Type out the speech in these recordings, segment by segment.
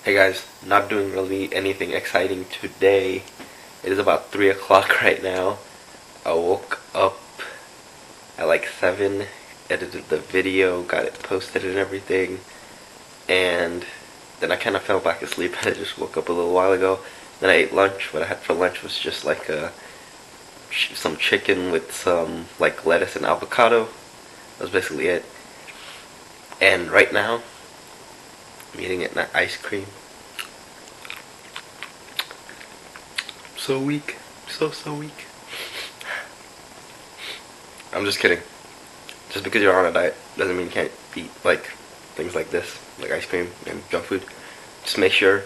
Hey guys, not doing really anything exciting today. It is about 3 o'clock right now. I woke up at like 7, edited the video, got it posted and everything, and then I kind of fell back asleep. I just woke up a little while ago. Then I ate lunch. What I had for lunch was just like some chicken with some like lettuce and avocado. That was basically it. And right now, I'm eating it in ice cream. So weak. So weak. I'm just kidding. Just because you're on a diet doesn't mean you can't eat like things like this, like ice cream and junk food. Just make sure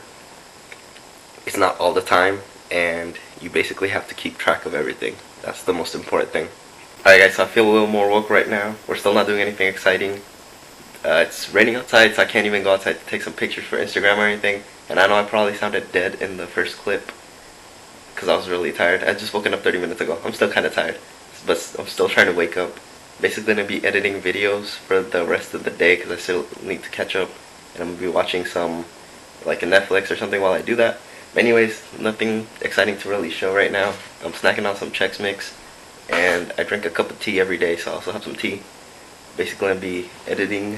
it's not all the time, and you basically have to keep track of everything. That's the most important thing. Alright guys, so I feel a little more woke right now. We're still not doing anything exciting. It's raining outside, so I can't even go outside to take some pictures for Instagram or anything. And I know I probably sounded dead in the first clip because I was really tired. I just woken up 30 minutes ago. I'm still kind of tired, but I'm still trying to wake up. Basically going to be editing videos for the rest of the day because I still need to catch up. And I'm going to be watching some, like a Netflix or something while I do that. But anyways, nothing exciting to really show right now. I'm snacking on some Chex Mix, and I drink a cup of tea every day, so I also have some tea. Basically going to be editing,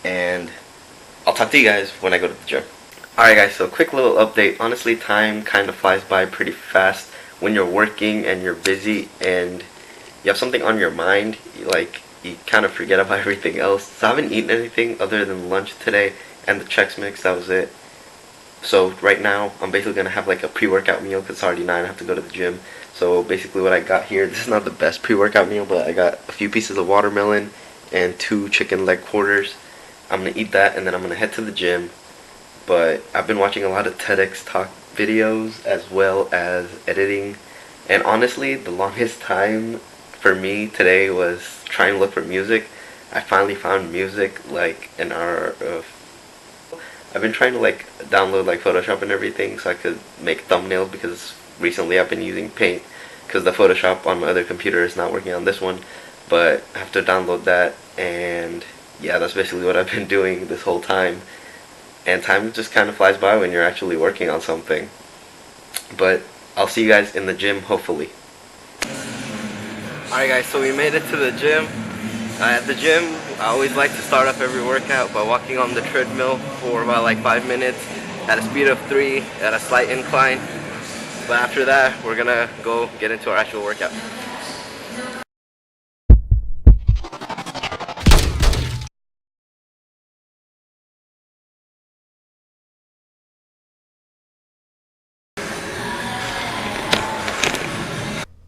and I'll talk to you guys when I go to the gym. Alright guys, so quick little update. Honestly, time kind of flies by pretty fast when you're working and you're busy and you have something on your mind. You kind of forget about everything else. So I haven't eaten anything other than lunch today and the Chex Mix. That was it. So right now I'm basically going to have like a pre-workout meal because it's already 9. I have to go to the gym. So basically what I got here, this is not the best pre-workout meal, but I got a few pieces of watermelon and 2 chicken leg quarters. I'm going to eat that and then I'm going to head to the gym. But I've been watching a lot of TEDx talk videos as well as editing. And honestly, the longest time for me today was trying to look for music. I finally found music like an hour of... I've been trying to like download like Photoshop and everything so I could make thumbnails because recently I've been using Paint because the Photoshop on my other computer is not working on this one. But I have to download that, and yeah, that's basically what I've been doing this whole time. And time just kind of flies by when you're actually working on something. But I'll see you guys in the gym, hopefully. Alright guys, so we made it to the gym. At the gym, I always like to start off every workout by walking on the treadmill for about like 5 minutes at a speed of 3 at a slight incline. But after that, we're gonna go get into our actual workout.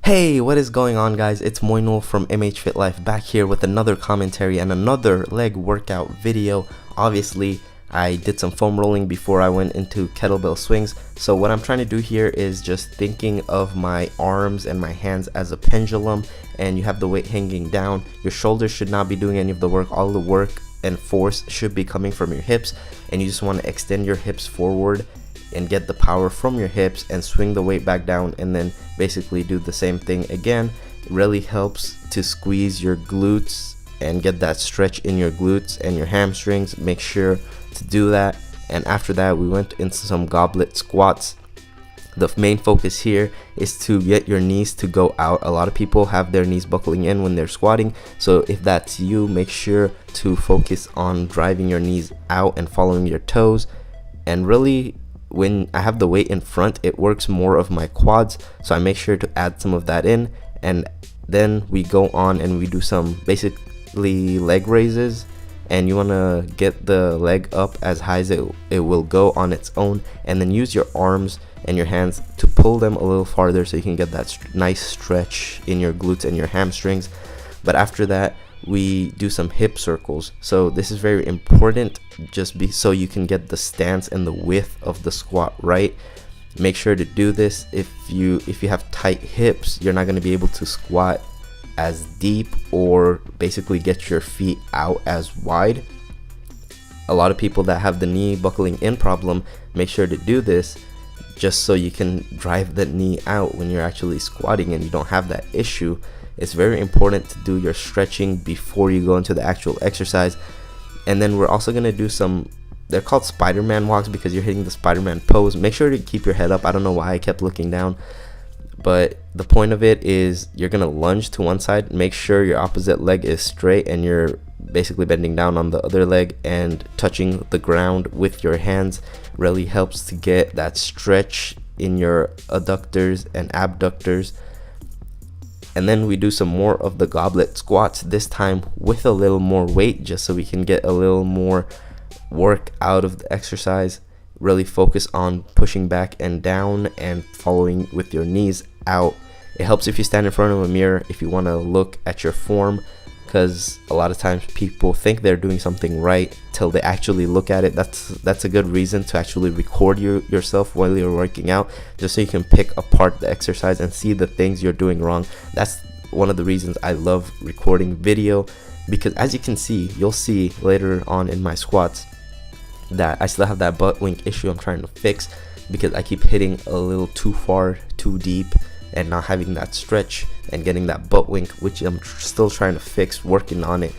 Hey, what is going on guys? It's Moinul from FitLife back here with another commentary and another leg workout video. Obviously, I did some foam rolling before I went into kettlebell swings. So what I'm trying to do here is just thinking of my arms and my hands as a pendulum, and you have the weight hanging down. Your shoulders should not be doing any of the work. All the work and force should be coming from your hips, and you just want to extend your hips forward and get the power from your hips and swing the weight back down, and then basically do the same thing again. It really helps to squeeze your glutes and get that stretch in your glutes and your hamstrings. Make sure to do that. And after that, we went into some goblet squats. The main focus here is to get your knees to go out. A lot of people have their knees buckling in when they're squatting, so if that's you, make sure to focus on driving your knees out and following your toes. And really, when I have the weight in front, it works more of my quads, so I make sure to add some of that in. And then we go on and we do some basically leg raises, and you want to get the leg up as high as it will go on its own, and then use your arms and your hands to pull them a little farther so you can get that nice stretch in your glutes and your hamstrings. But after that, we do some hip circles. So this is very important, so you can get the stance and the width of the squat right. Make sure to do this. If you have tight hips, you're not going to be able to squat as deep or basically get your feet out as wide. A lot of people that have the knee buckling in problem, make sure to do this just so you can drive the knee out when you're actually squatting and you don't have that issue. It's very important to do your stretching before you go into the actual exercise. And then we're also going to do some they're called Spider-Man walks because you're hitting the Spider-Man pose. Make sure to keep your head up. I don't know why I kept looking down, but the point of it is you're gonna lunge to one side. Make sure your opposite leg is straight and you're basically bending down on the other leg and touching the ground with your hands. Really helps to get that stretch in your adductors and abductors. And then we do some more of the goblet squats, this time with a little more weight, just so we can get a little more work out of the exercise. Really focus on pushing back and down and following with your knees out. It helps if you stand in front of a mirror if you want to look at your form, because a lot of times people think they're doing something right till they actually look at it. That's a good reason to actually record yourself while you're working out, just so you can pick apart the exercise and see the things you're doing wrong. That's one of the reasons I love recording video, because as you can see, you'll see later on in my squats that I still have that butt wink issue I'm trying to fix, because I keep hitting a little too far, too deep, and not having that stretch and getting that butt wink, which I'm still trying to fix, working on it.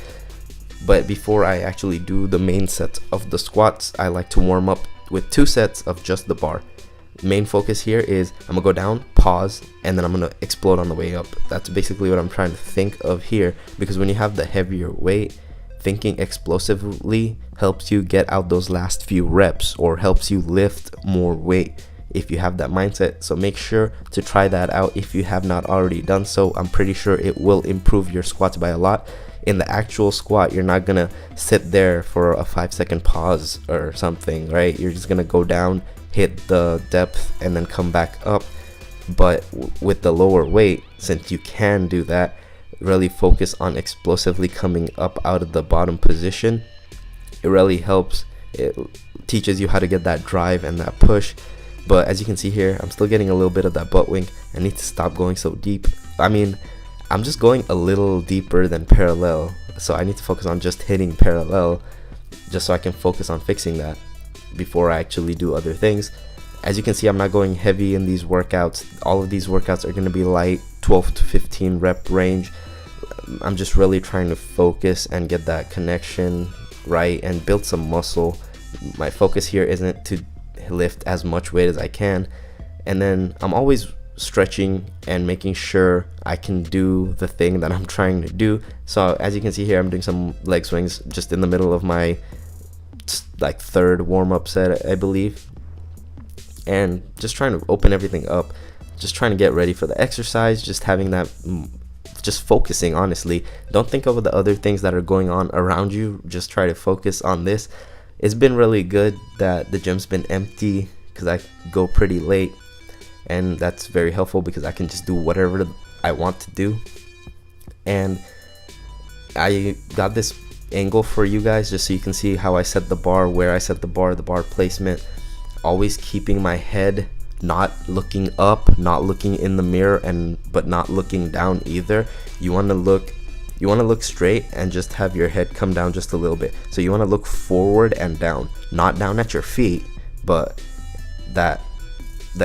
But before I actually do the main set of the squats, I like to warm up with 2 sets of just the bar. Main focus here is I'm gonna go down, pause, and then I'm gonna explode on the way up. That's basically what I'm trying to think of here, because when you have the heavier weight, thinking explosively helps you get out those last few reps, or helps you lift more weight if you have that mindset. So make sure to try that out if you have not already done so. I'm pretty sure it will improve your squats by a lot. In the actual squat, you're not gonna sit there for a 5-second pause or something, right? You're just gonna go down, hit the depth, and then come back up. But with the lower weight, since you can do that, really focus on explosively coming up out of the bottom position. It really helps. It teaches you how to get that drive and that push. But as you can see here, I'm still getting a little bit of that butt wink. I need to stop going so deep. I mean, I'm just going a little deeper than parallel, so I need to focus on just hitting parallel, just so I can focus on fixing that before I actually do other things. As you can see, I'm not going heavy in these workouts. All of these workouts are going to be light, 12 to 15 rep range. I'm just really trying to focus and get that connection right and build some muscle. My focus here isn't to lift as much weight as I can, and then I'm always stretching and making sure I can do the thing that I'm trying to do. So as you can see here, I'm doing some leg swings just in the middle of my like 3rd warm-up set, I believe, and just trying to open everything up, just trying to get ready for the exercise, just having that, just focusing. Honestly, don't think of the other things that are going on around you, just try to focus on this. It's been really good that the gym's been empty, because I go pretty late, and that's very helpful because I can just do whatever I want to do. And I got this angle for you guys just so you can see how I set the bar, where I set the bar placement, always keeping my head not looking up, not looking in the mirror, but not looking down either. You want to look straight and just have your head come down just a little bit. So you want to look forward and down, not down at your feet, but the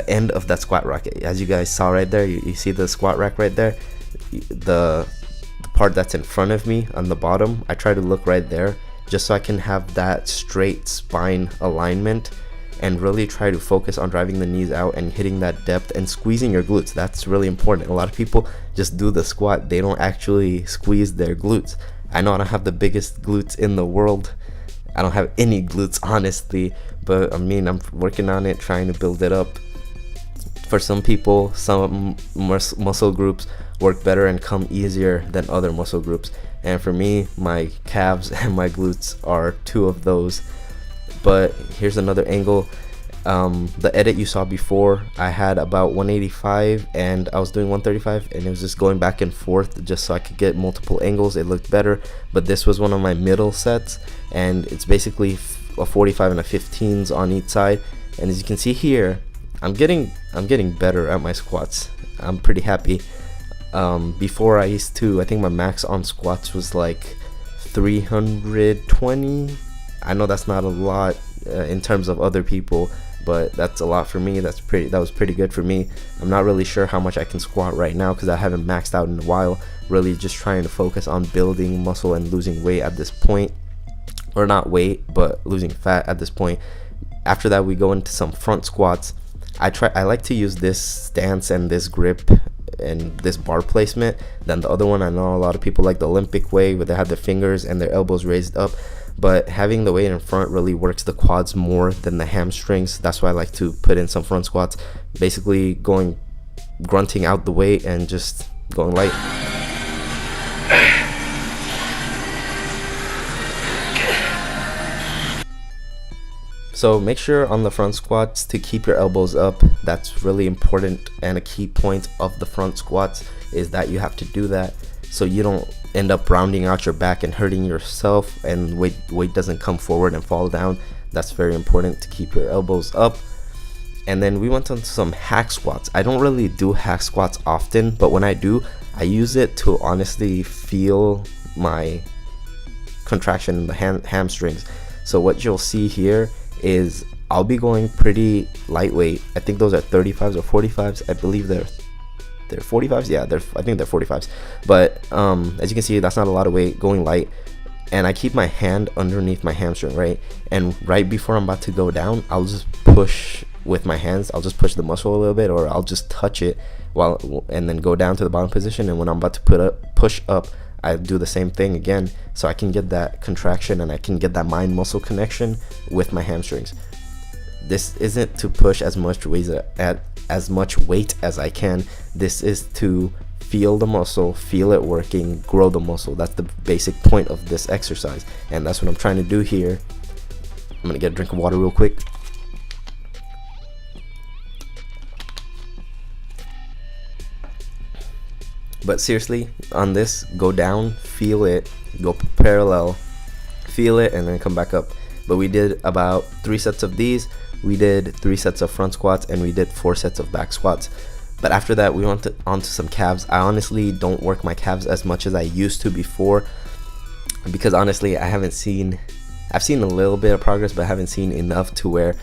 end of that squat rack. As you guys saw right there, you see the squat rack right there, the part that's in front of me on the bottom. I try to look right there just so I can have that straight spine alignment, and really try to focus on driving the knees out and hitting that depth and squeezing your glutes. That's really important. A lot of people just do the squat, they don't actually squeeze their glutes. I know I don't have the biggest glutes in the world, I don't have any glutes honestly, but I mean, I'm working on it, trying to build it up. For some people, some muscle groups work better and come easier than other muscle groups, and for me, my calves and my glutes are 2 of those. But here's another angle. The edit you saw before, I had about 185 and I was doing 135, and it was just going back and forth just so I could get multiple angles. It looked better, but this was one of my middle sets, and it's basically a 45 and a 15s on each side. And as you can see here, I'm getting better at my squats. I'm pretty happy. Before I used to, I think my max on squats was like 320. I know that's not a lot in terms of other people, but that's a lot for me. That was pretty good for me. I'm not really sure how much I can squat right now because I haven't maxed out in a while. Really just trying to focus on building muscle and losing weight at this point. or not weight, but losing fat at this point. After that, we go into some front squats. I like to use this stance and this grip and this bar placement than the other one. I know a lot of people like the Olympic way where they have their fingers and their elbows raised up, but having the weight in front really works the quads more than the hamstrings. That's why I like to put in some front squats, basically grunting out the weight and just going light. So make sure on the front squats to keep your elbows up. That's really important, and a key point of the front squats is that you have to do that so you don't end up rounding out your back and hurting yourself, and weight doesn't come forward and fall down. That's very important, to keep your elbows up. And then we went on to some hack squats. I don't really do hack squats often, but when I do, I use it to honestly feel my contraction in the hamstrings. So what you'll see here is I'll be going pretty lightweight. I think those are 35s or 45s. I believe they're 45s. Yeah, I think they're 45s. But as you can see, that's not a lot of weight, going light. And I keep my hand underneath my hamstring, right? And right before I'm about to go down, I'll just push with my hands. I'll just push the muscle a little bit, or I'll just touch it and then go down to the bottom position. And when I'm about to push up, I do the same thing again, so I can get that contraction and I can get that mind muscle connection with my hamstrings. This isn't to push as much weight as I can. This is to feel the muscle, feel it working, grow the muscle. That's the basic point of this exercise, and that's what I'm trying to do here. I'm gonna get a drink of water real quick. But seriously, on this, go down, feel it, go parallel, feel it, and then come back up. But we did about 3 sets of these. We did 3 sets of front squats, and we did 4 sets of back squats. But after that, we went onto some calves. I honestly don't work my calves as much as I used to before, because honestly, I've seen a little bit of progress, but I haven't seen enough to where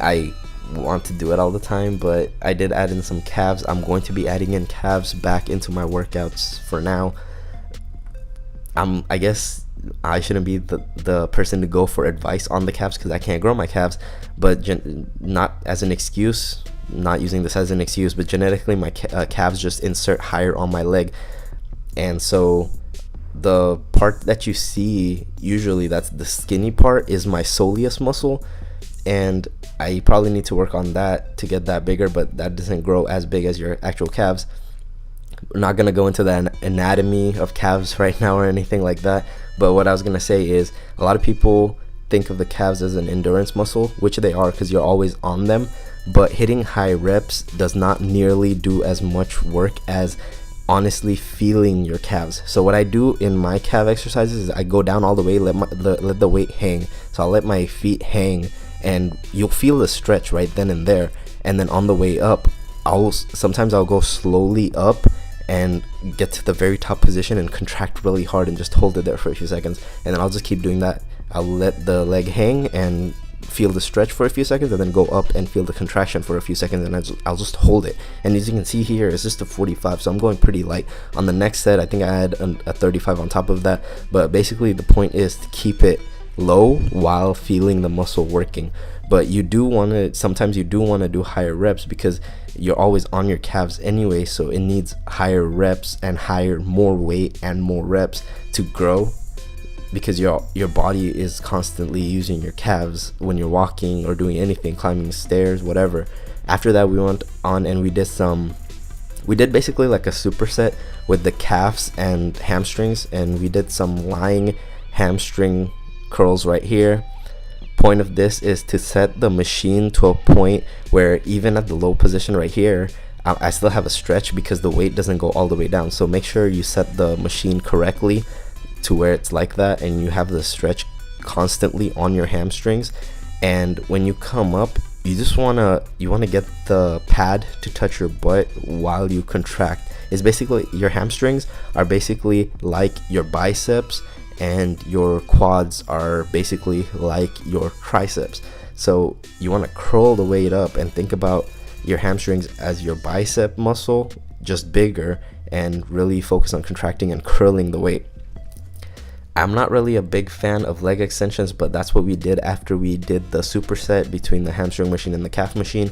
I want to do it all the time. But I did add in some calves. I'm going to be adding in calves back into my workouts for now. I guess I shouldn't be the person to go for advice on the calves because I can't grow my calves, but not as an excuse, not using this as an excuse, but genetically my calves just insert higher on my leg. And so the part that you see, usually that's the skinny part, is my soleus muscle, and I probably need to work on that to get that bigger, but that doesn't grow as big as your actual calves. We're not going to go into the anatomy of calves right now or anything like that, but what I was going to say is a lot of people think of the calves as an endurance muscle, which they are because you're always on them, but hitting high reps does not nearly do as much work as honestly feeling your calves. So what I do in my calf exercises is I go down all the way, let the weight hang. So I'll let my feet hang, and you'll feel the stretch right then and there. And then on the way up, sometimes I'll go slowly up and get to the very top position and contract really hard and just hold it there for a few seconds, and then I'll just keep doing that. I'll let the leg hang and feel the stretch for a few seconds, and then go up and feel the contraction for a few seconds, and I'll just hold it. And as you can see here, it's just a 45, so I'm going pretty light. On the next set, I think I had a 35 on top of that, but basically the point is to keep it low while feeling the muscle working. But sometimes you do want to do higher reps because you're always on your calves anyway, so it needs higher reps and more weight and more reps to grow, because your body is constantly using your calves when you're walking or doing anything, climbing stairs, whatever. After that, we went on and we did basically like a superset with the calves and hamstrings, and we did some lying hamstring curls right here. Point of this is to set the machine to a point where even at the low position right here, I still have a stretch because the weight doesn't go all the way down. So make sure you set the machine correctly to where it's like that, and you have the stretch constantly on your hamstrings. And when you come up, you want to get the pad to touch your butt while you contract. It's basically, your hamstrings are basically like your biceps, and your quads are basically like your triceps. So you want to curl the weight up and think about your hamstrings as your bicep muscle, just bigger, and really focus on contracting and curling the weight. I'm not really a big fan of leg extensions, but that's what we did after we did the superset between the hamstring machine and the calf machine.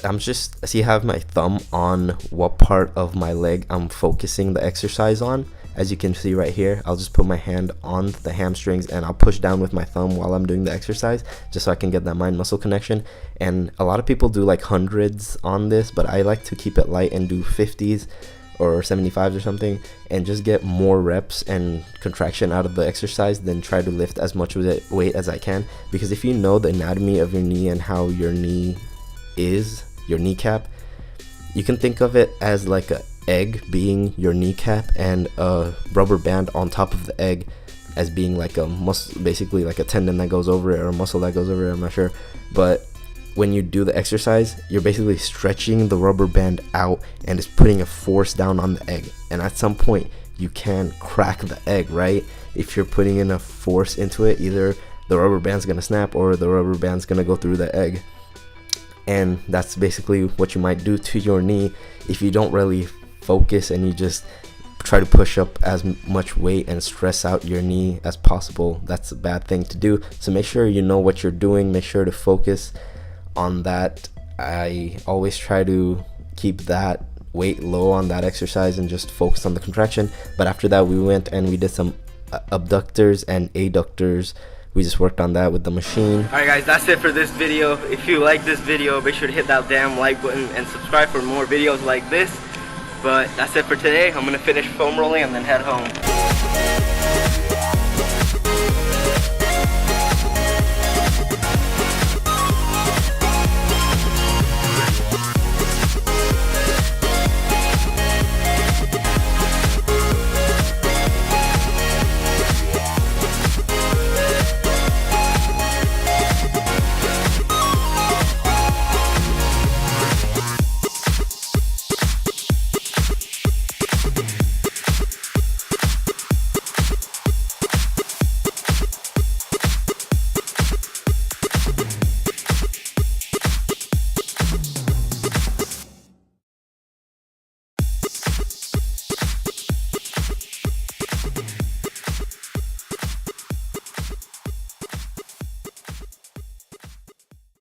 I'm just, see, I have my thumb on what part of my leg I'm focusing the exercise on. As you can see right here, I'll just put my hand on the hamstrings and I'll push down with my thumb while I'm doing the exercise, just so I can get that mind muscle connection. And a lot of people do like hundreds on this, but I like to keep it light and do 50s or 75s or something, and just get more reps and contraction out of the exercise than try to lift as much weight as I can. Because if you know the anatomy of your knee and how your knee is, your kneecap, you can think of it as like a egg being your kneecap and a rubber band on top of the egg as being like a muscle, basically like a tendon that goes over it or a muscle that goes over it, I'm not sure. But when you do the exercise, you're basically stretching the rubber band out and it's putting a force down on the egg, and at some point you can crack the egg, right? If you're putting enough force into it, either the rubber band's gonna snap or the rubber band's gonna go through the egg. And that's basically what you might do to your knee if you don't really focus and you just try to push up as much weight and stress out your knee as possible. That's a bad thing to do. So make sure you know what you're doing. Make sure to focus on that. I always try to keep that weight low on that exercise and just focus on the contraction. But after that, we went and we did some abductors and adductors. We just worked on that with the machine. Alright guys, that's it for this video. If you like this video, make sure to hit that damn like button and subscribe for more videos like this. But that's it for today. I'm gonna finish foam rolling and then head home.